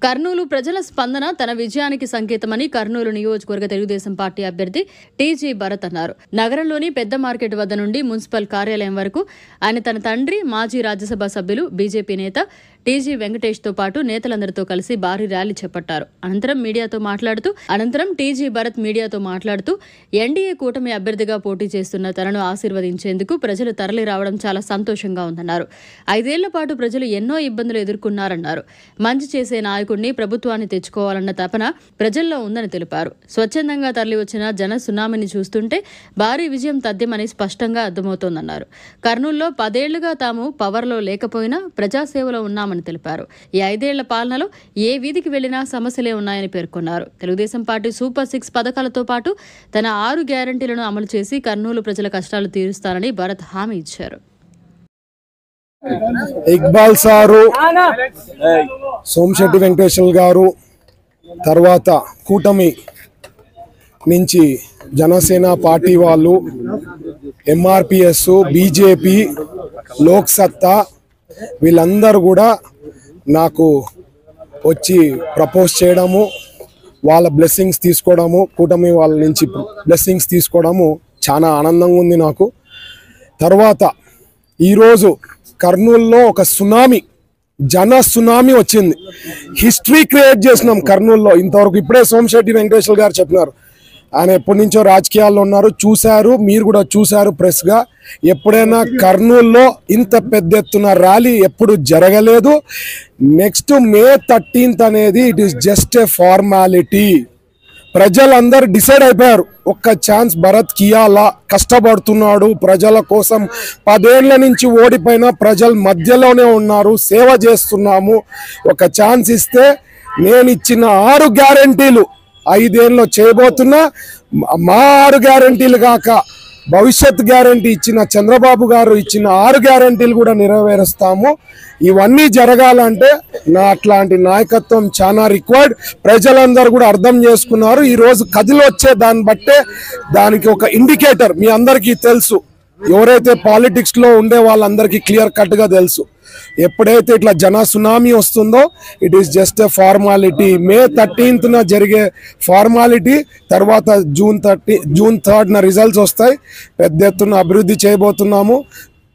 కర్నూలు ప్రజల స్పందన తన విజయానికి సంకేతమని కర్నూలు నియోజకవర్గ తెలుగుదేశం పార్టీ అభ్యర్థి టీజీ భరత్ అన్నారు. నగరంలోని పెద్ద మార్కెట్ వద్ద నుండి మున్సిపల్ కార్యాలయం వరకు ఆయన తన తండ్రి మాజీ రాజ్యసభ సభ్యులు బీజేపీ నేత టీజీ వెంకటేష్ తో పాటు నేతలందరితో కలిసి భారీ ర్యాలీ చేపట్టారు. అనంతరం టీజీ భరత్ మీడియాతో మాట్లాడుతూ ఎన్డీఏ కూటమి అభ్యర్థిగా పోటీ చేస్తున్న తనను ఆశీర్వదించేందుకు ప్రజలు తరలి రావడం చాలా సంతోషంగా ఉందన్నారు. 5 ఏళ్ల పాటు ప్రజలు ఎన్నో ఇబ్బందులు ఎదుర్కొన్నారన్నారు. మంచి చేసే నాయకుడిని ప్రభుత్వాన్ని తెచ్చుకోవాలన్న తపన ప్రజల్లో ఉందని తెలిపారు. స్వచ్ఛందంగా తరలి వచ్చిన జన సునామీని చూస్తుంటే భారీ విజయం తథ్యమని స్పష్టంగా అర్థమవుతోందన్నారు. కర్నూలులో 10 ఏళ్లుగా తాము పవర్లో లేకపోయినా ప్రజాసేవలో ఉన్నామని తెలిపారు. ఈ 5 ఏళ్ల పాలనలో ఏ వీధికి వెళ్లినా సమస్యలే ఉన్నాయని పేర్కొన్నారు. తెలుగుదేశం పార్టీ సూపర్ 6 పథకాలతో పాటు తన 6 గ్యారంటీలను అమలు చేసి కర్నూలు ప్రజల కష్టాలు తీరుస్తానని భరత్ హామీ ఇచ్చారు. ఇక్బాల్ సారు, సోమశెట్టి వెంకటేశ్వర గారు, తర్వాత కూటమి నుంచి జనసేన పార్టీ వాళ్ళు, ఎంఆర్పిఎస్, బీజేపీ, లోక్ సత్తా వీళ్ళందరూ కూడా నాకు వచ్చి ప్రపోజ్ చేయడము, వాళ్ళ బ్లెస్సింగ్స్ తీసుకోవడము, కూటమి వాళ్ళ నుంచి బ్లెస్సింగ్స్ తీసుకోవడము చాలా ఆనందంగా ఉంది నాకు. తర్వాత ఈరోజు కర్నూలులో ఒక సునామీ, జన సునామీ వచ్చింది. హిస్టరీ క్రియేట్ చేసినాం కర్నూలులో. ఇంతవరకు ఇప్పుడే సోమశెట్టి వెంకటేశ్వర గారు చెప్పినారు, ఆయన ఎప్పటి నుంచో రాజకీయాల్లో ఉన్నారు, చూశారు, మీరు కూడా చూశారు ప్రెస్గా. ఎప్పుడైనా కర్నూలులో ఇంత పెద్ద ఎత్తున ర్యాలీ ఎప్పుడు జరగలేదు. నెక్స్ట్ May 13th అనేది it is just a formality. ప్రజలందరూ డిసైడ్ అయిపోయారు, ఒక్క ఛాన్స్ భరత్ కియాలా, కష్టపడుతున్నాడు ప్రజల కోసం, 10 ఏళ్ల నుంచి ఓడిపోయిన ప్రజల మధ్యలోనే ఉన్నారు, సేవ చేస్తున్నాము, ఒక ఛాన్స్ ఇస్తే నేను ఇచ్చిన 6 గ్యారంటీలు 5 ఏళ్ళలో చేయబోతున్నా. మా 6 గ్యారంటీలు కాక భవిష్యత్ గ్యారంటీ ఇచ్చిన చంద్రబాబు గారు ఇచ్చిన 6 గ్యారంటీలు కూడా నెరవేరుస్తాము. ఇవన్నీ జరగాలంటే నా అట్లాంటి నాయకత్వం చాలా రిక్వైర్డ్. ప్రజలందరూ కూడా అర్థం చేసుకున్నారు. ఈరోజు కదిలి వచ్చే దాన్ని బట్టే దానికి ఒక ఇండికేటర్ మీ అందరికీ తెలుసు. ఎవరైతే పాలిటిక్స్లో ఉండే వాళ్ళందరికీ క్లియర్ కట్గా తెలుసు. ఎప్పుడైతే ఇట్లా జన సునామీ వస్తుందో it is just a formality. May 13th జరిగే ఫార్మాలిటీ. తర్వాత జూన్ 3rd రిజల్ట్స్ వస్తాయి. పెద్ద ఎత్తున అభివృద్ధి చేయబోతున్నాము.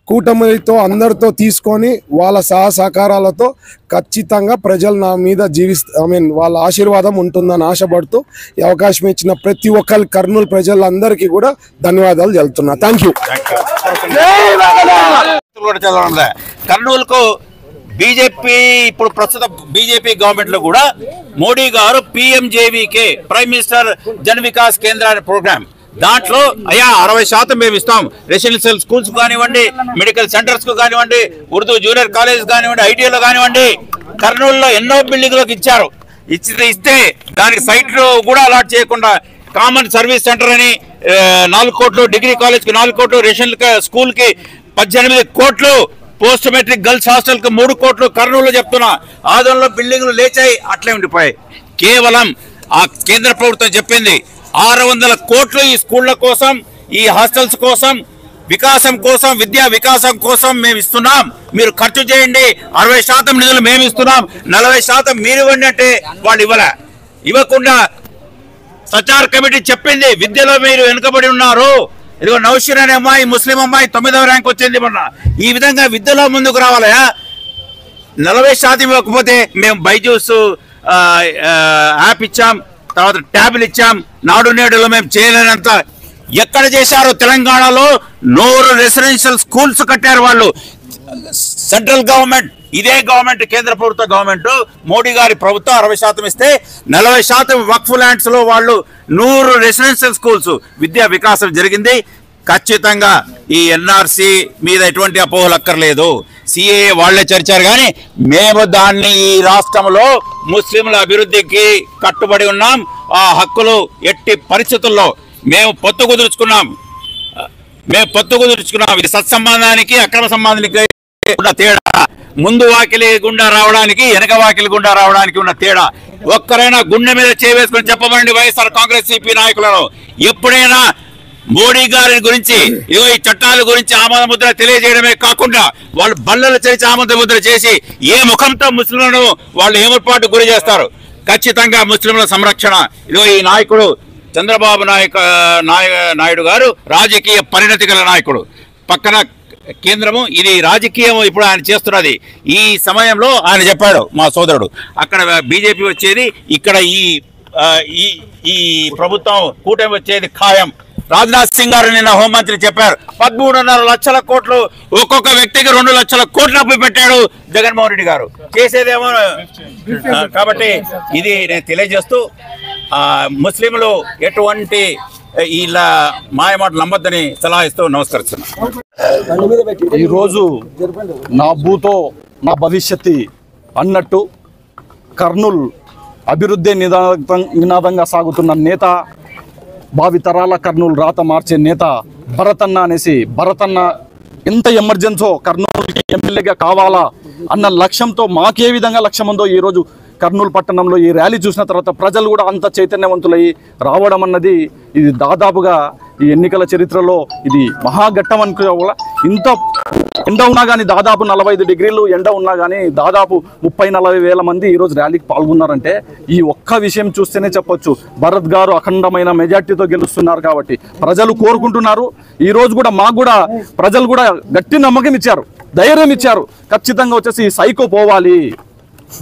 కూటమితో అందరితో తీసుకొని వాళ్ళ సహకారాలతో ఖచ్చితంగా ప్రజలు నా మీద వాళ్ళ ఆశీర్వాదం ఉంటుందని ఆశపడుతూ ఈ అవకాశం ఇచ్చిన ప్రతి ఒక్కరి కర్నూలు ప్రజలందరికీ కూడా ధన్యవాదాలు తెలుపుతున్నా. Thank you. కర్నూలుకు బీజేపీ, ఇప్పుడు ప్రస్తుత బీజేపీ గవర్నమెంట్ లో కూడా మోడీ గారు PMJVK, prime minister Jan Vikas Kendra programme, దాంట్లో 60% మేము ఇస్తాం. రెసిడెన్షియల్ స్కూల్స్ కానివ్వండి, మెడికల్ సెంటర్స్ కు కానివ్వండి, ఉర్దూ జూనియర్ కాలేజ్ కానివ్వండి, ఐటీఐలో కానివ్వండి, కర్నూలులో ఎన్నో బిల్డింగ్లకు ఇచ్చారు. ఇస్తే దానికి సైట్లు కూడా అలాట్ చేయకుండా కామన్ సర్వీస్ సెంటర్ అని 4 కోట్లు, డిగ్రీ కాలేజ్ కి 4 కోట్లు, రెసిడెన్షియల్ స్కూల్ కి 18 కోట్లు, పోస్ట్ మెట్రిక్ గర్ల్స్ హాస్టల్ కి 3 కోట్లు. కర్నూలులో చెప్తున్నా, ఆదంలో బిల్డింగ్లు లేచాయి, అట్లే ఉండిపోయాయి. కేవలం ఆ కేంద్ర ప్రభుత్వం చెప్పింది 600 కోట్లు ఈ స్కూళ్ల కోసం, ఈ హాస్టల్స్ కోసం, వికాసం కోసం, విద్యా వికాసం కోసం మేము ఇస్తున్నాం, మీరు ఖర్చు చేయండి. 60% నిధులు మేము ఇస్తున్నాం, 40% మీరు ఇవ్వండి అంటే వాళ్ళు ఇవ్వకుండా సచార్ కమిటీ చెప్పింది విద్యలో మీరు వెనుకబడి ఉన్నారు. ఇదిగో నౌషీర్ అనే అమ్మాయి, ముస్లిం అమ్మాయి 9వ ర్యాంక్ వచ్చింది మొన్న. ఈ విధంగా విద్యలో ముందుకు రావాలా? 40% ఇవ్వకపోతే మేము బైజూస్ యాప్ ఇచ్చాం, తర్వాత ట్యాబ్లు ఇచ్చాం, నాడు నేడులో మేము చేయలేనంత ఎక్కడ చేశారో. తెలంగాణలో 100 రెసిడెన్షియల్ స్కూల్స్ కట్టారు వాళ్ళు. సెంట్రల్ గవర్నమెంట్, ఇదే గవర్నమెంట్, కేంద్ర ప్రభుత్వ గవర్నమెంట్, మోడీ గారి ప్రభుత్వం 60% ఇస్తే 40% వక్ఫ్ ల్యాండ్స్ లో వాళ్ళు 100 రెసిడెన్షియల్ స్కూల్స్, విద్యా వికాసం జరిగింది. ఖచ్చితంగా ఈ NRC మీద ఎటువంటి అపోహలు అక్కర్లేదు. CAA వాళ్లే చర్చారు, కానీ మేము దాన్ని ఈ రాష్ట్రంలో ముస్లింల అభివృద్ధికి కట్టుబడి ఉన్నాం. ఆ హక్కులు ఎట్టి పరిస్థితుల్లో మేము పొత్తు కుదుర్చుకున్నాం. ఇది సత్సంబంధానికి, అక్రమ సంబంధానికి ఉన్న తేడా. ముందు వాకిలి గుండా రావడానికి, వెనక వాకిలి గుండా రావడానికి ఉన్న తేడా. ఒక్కరైనా గుండె మీద చేవేసుకుని చెప్పమండి వైఎస్ఆర్ కాంగ్రెస్ CP నాయకులను, ఎప్పుడైనా మోడీ గారి గురించి ఈ చట్టాల గురించి ఆమోద ముద్ర తెలియజేయడమే కాకుండా వాళ్ళు బల్లలు చేసి ఆమోద ముద్ర చేసి ఏ ముఖంతో ముస్లింలను వాళ్ళు ఏమర్పాటు గురి చేస్తారు. ఖచ్చితంగా ముస్లింల సంరక్షణ ఇదిగో ఈ నాయకుడు చంద్రబాబు నాయుడు గారు రాజకీయ పరిణతి గల నాయకుడు. పక్కన కేంద్రము, ఇది రాజకీయం ఇప్పుడు ఆయన చేస్తున్నది. ఈ సమయంలో ఆయన చెప్పాడు మా సోదరుడు, అక్కడ బీజేపీ వచ్చేది, ఇక్కడ ఈ ప్రభుత్వం కూటమి వచ్చేది ఖాయం. రాజ్నాథ్ సింగ్ గారు నిన్న హోంమంత్రి చెప్పారు 13.5 లక్షల కోట్లు ఒక్కొక్క వ్యక్తికి 2 లక్షల కోట్లు అప్పు పెట్టాడు జగన్మోహన్ రెడ్డి గారు. చేసేదేమో. కాబట్టి ఇది నేను తెలియజేస్తూ ముస్లింలు ఎటువంటి ఇలా మాయమాటలు నమ్మద్దని సలహా ఇస్తూ నమస్కరిస్తున్నాను. ఈరోజు నా భూతో నా భవిష్యత్తు అన్నట్టు కర్నూలు అభివృద్ధి నినాదంగా సాగుతున్న నేత, భావితరాల కర్నూలు రాత మార్చే నేత భరతన్న అనేసి, భరతన్న ఎంత ఎమర్జెన్సో కర్నూలుకి ఎమ్మెల్యేగా కావాలా అన్న లక్ష్యంతో మాకే విధంగా లక్ష్యం ఉందో ఈరోజు కర్నూలు పట్టణంలో ఈ ర్యాలీ చూసిన తర్వాత ప్రజలు కూడా అంత చైతన్యవంతులై రావడం అన్నది ఇది దాదాపుగా ఈ ఎన్నికల చరిత్రలో ఇది మహాఘట్టం అనుకోవాలా. ఇంత ఎండ ఉన్నా కానీ దాదాపు 45 డిగ్రీలు ఎండ ఉన్నా కానీ దాదాపు 30-40 వేల మంది ఈరోజు ర్యాలీకి పాల్గొన్నారంటే ఈ ఒక్క విషయం చూస్తేనే చెప్పొచ్చు భరత్ గారు అఖండమైన మెజార్టీతో గెలుస్తున్నారు. కాబట్టి ప్రజలు కోరుకుంటున్నారు. ఈరోజు కూడా మాకు కూడా ప్రజలు కూడా గట్టి నమ్మకం ఇచ్చారు, ధైర్యం ఇచ్చారు. ఖచ్చితంగా వచ్చేసి ఈ సైకో పోవాలి,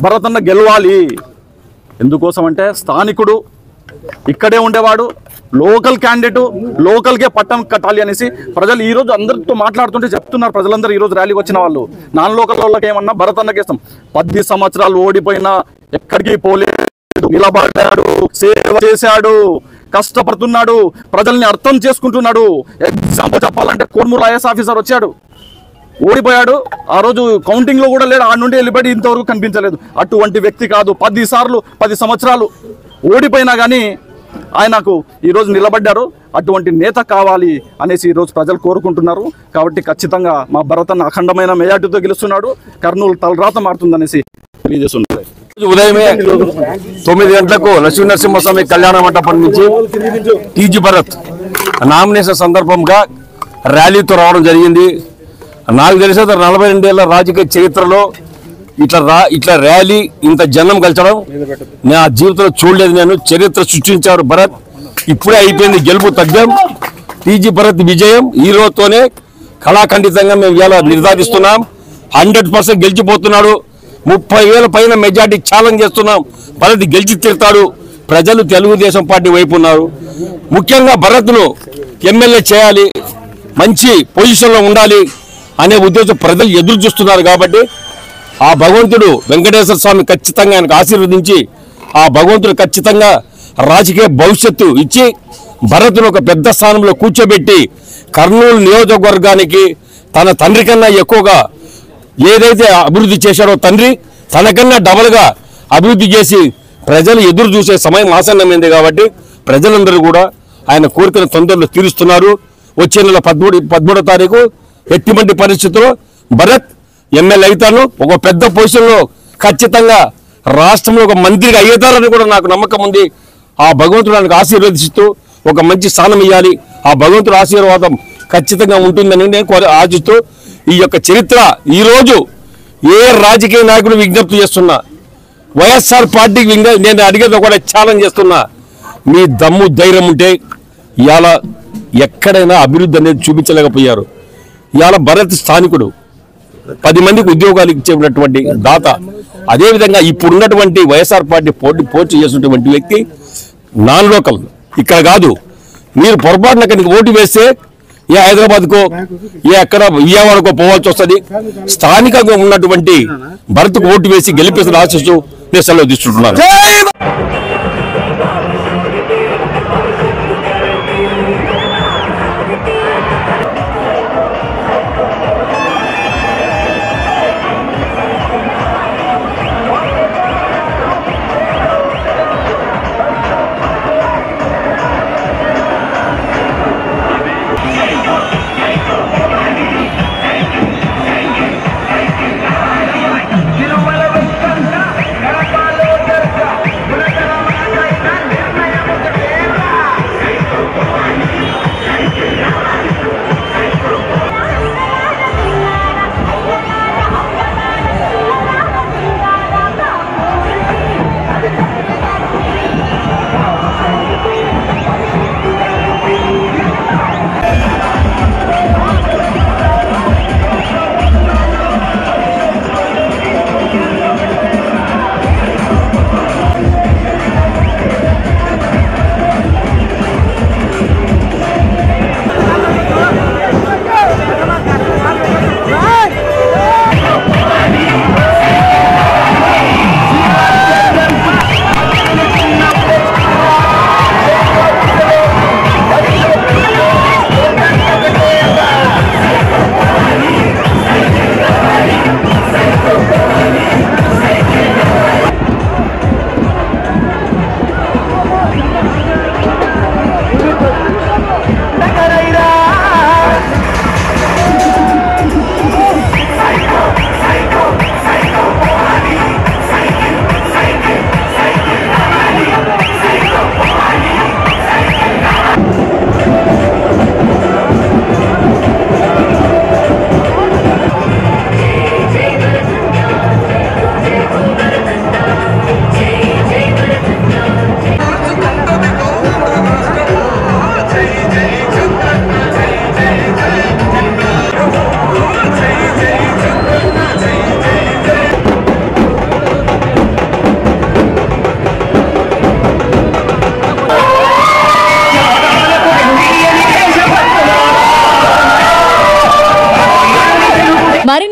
భరతన్న గెలవాలి. ఎందుకోసం అంటే స్థానికుడు, ఇక్కడే ఉండేవాడు, లోకల్ క్యాండిడేటు, లోకల్కే పట్టం కట్టాలి అనేసి ప్రజలు ఈరోజు అందరితో మాట్లాడుతుంటే చెప్తున్నారు. ప్రజలందరూ ఈరోజు ర్యాలీకి వచ్చిన వాళ్ళు నాన్ లోకల్ వాళ్ళకి ఏమన్నా భరతన్నకి ఇస్తాం. 10 సంవత్సరాలు ఓడిపోయినా ఎక్కడికి పోలేదు, నిలబడ్డాడు, సేవ చేశాడు, కష్టపడుతున్నాడు, ప్రజల్ని అర్థం చేసుకుంటున్నాడు. ఎగ్జాంపుల్ చెప్పాలంటే కోర్మూరు ఐఎస్ ఆఫీసర్ వచ్చాడు, ఓడిపోయాడు, ఆ రోజు కౌంటింగ్ లో కూడా లేడు, ఆ నుండి వెళ్ళిపోయి ఇంతవరకు కనిపించలేదు. అటువంటి వ్యక్తి కాదు. 10 సంవత్సరాలు ఓడిపోయినా కానీ ఆయనకు ఈరోజు నిలబడ్డారు. అటువంటి నేత కావాలి అనేసి ఈరోజు ప్రజలు కోరుకుంటున్నారు. కాబట్టి ఖచ్చితంగా మా భరతన్న అఖండమైన మెజార్టీతో గెలుస్తున్నాడు. కర్నూలు తలరాత మారుతుందనేసి తెలియజేస్తున్నారు. ఉదయమే 9 గంటలకు లక్ష్మీనరసింహస్వామి కళ్యాణ మండపం నుంచి టీజీ భరత్ నామినేషన్ సందర్భంగా ర్యాలీతో రావడం జరిగింది. నాకు తెలిసే 42 ఏళ్ల రాజకీయ చరిత్రలో ఇట్లా ర్యాలీ, ఇంత జనం కలిసడం నా జీవితంలో చూడలేదు. నేను చరిత్ర సృష్టించారు భరత్. ఇప్పుడే అయిపోయింది గెలుపు తగ్గం. టీజీ భరత్ విజయం ఈ రోజుతోనే కళాఖండితంగా మేము ఇలా నిర్ధారిస్తున్నాం. 100% గెలిచిపోతున్నాడు. 30,000 పైన మెజార్టీ ఛాలెంజ్ చేస్తున్నాం. భరత్ గెలిచి తీరుతాడు. ప్రజలు తెలుగుదేశం పార్టీ వైపు ఉన్నారు. ముఖ్యంగా భరత్ను ఎమ్మెల్యే చేయాలి, మంచి పొజిషన్లో ఉండాలి అనే ఉద్దేశం ప్రజలు ఎదురు చూస్తున్నారు. కాబట్టి ఆ భగవంతుడు వెంకటేశ్వర స్వామి ఖచ్చితంగా ఆయనకు ఆశీర్వదించి ఆ భగవంతుడు ఖచ్చితంగా రాజకీయ భవిష్యత్తు ఇచ్చి భరత్ను ఒక పెద్ద స్థానంలో కూర్చోబెట్టి కర్నూలు నియోజకవర్గానికి తన తండ్రి కన్నా ఎక్కువగా ఏదైతే అభివృద్ధి చేశాడో తండ్రి తనకన్నా డబల్గా అభివృద్ధి చేసి ప్రజలు ఎదురు చూసే సమయం ఆసన్నమైంది. కాబట్టి ప్రజలందరూ కూడా ఆయన కోరికను తొందరలో తీరుస్తున్నారు. వచ్చే నెల 13వ తారీఖు ఎట్టిమంటి పరిస్థితుల్లో భరత్ ఎమ్మెల్యే అవుతాను. ఒక పెద్ద పొజిషన్లో ఖచ్చితంగా రాష్ట్రంలో ఒక మంత్రిగా అయ్యేతారని కూడా నాకు నమ్మకం ఉంది. ఆ భగవంతుడు నాకు ఆశీర్వదిస్తూ ఒక మంచి స్థానం ఇవ్వాలి. ఆ భగవంతుడు ఆశీర్వాదం ఖచ్చితంగా ఉంటుందని నేను ఆశిస్తూ ఈ యొక్క చరిత్ర ఈరోజు ఏ రాజకీయ నాయకుడు విజ్ఞప్తి చేస్తున్నా, వైఎస్ఆర్ పార్టీకి నేను అడిగేది కూడా ఛాలెంజ్ చేస్తున్నా. మీ దమ్ము ధైర్యం ఉంటే ఇవాళ ఎక్కడైనా అభివృద్ధి అనేది చూపించలేకపోయారు. ఇవాళ భరత్ స్థానికుడు, 10 మందికి ఉద్యోగాలు ఇచ్చేటటువంటి దాత. అదేవిధంగా ఇప్పుడున్నటువంటి వైఎస్ఆర్ పార్టీ పోటీ చేసినటువంటి వ్యక్తి నాన్ లోకల్, ఇక్కడ కాదు. మీరు పొరపాటున అక్కడికి ఓటు వేస్తే ఏ హైదరాబాద్కో ఏ ఎక్కడ విజయవాడకో పోవాల్సి వస్తుంది. స్థానికంగా ఉన్నటువంటి భరత్కు ఓటు వేసి గెలిపేసిన ఆశిస్తూ నేను సెలవు తీసుకుంటున్నాను.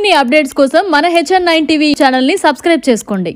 మరిన్ని అప్డేట్స్ కోసం మన HN9 టీవీ ఛానల్ ని సబ్స్క్రైబ్ చేసుకోండి.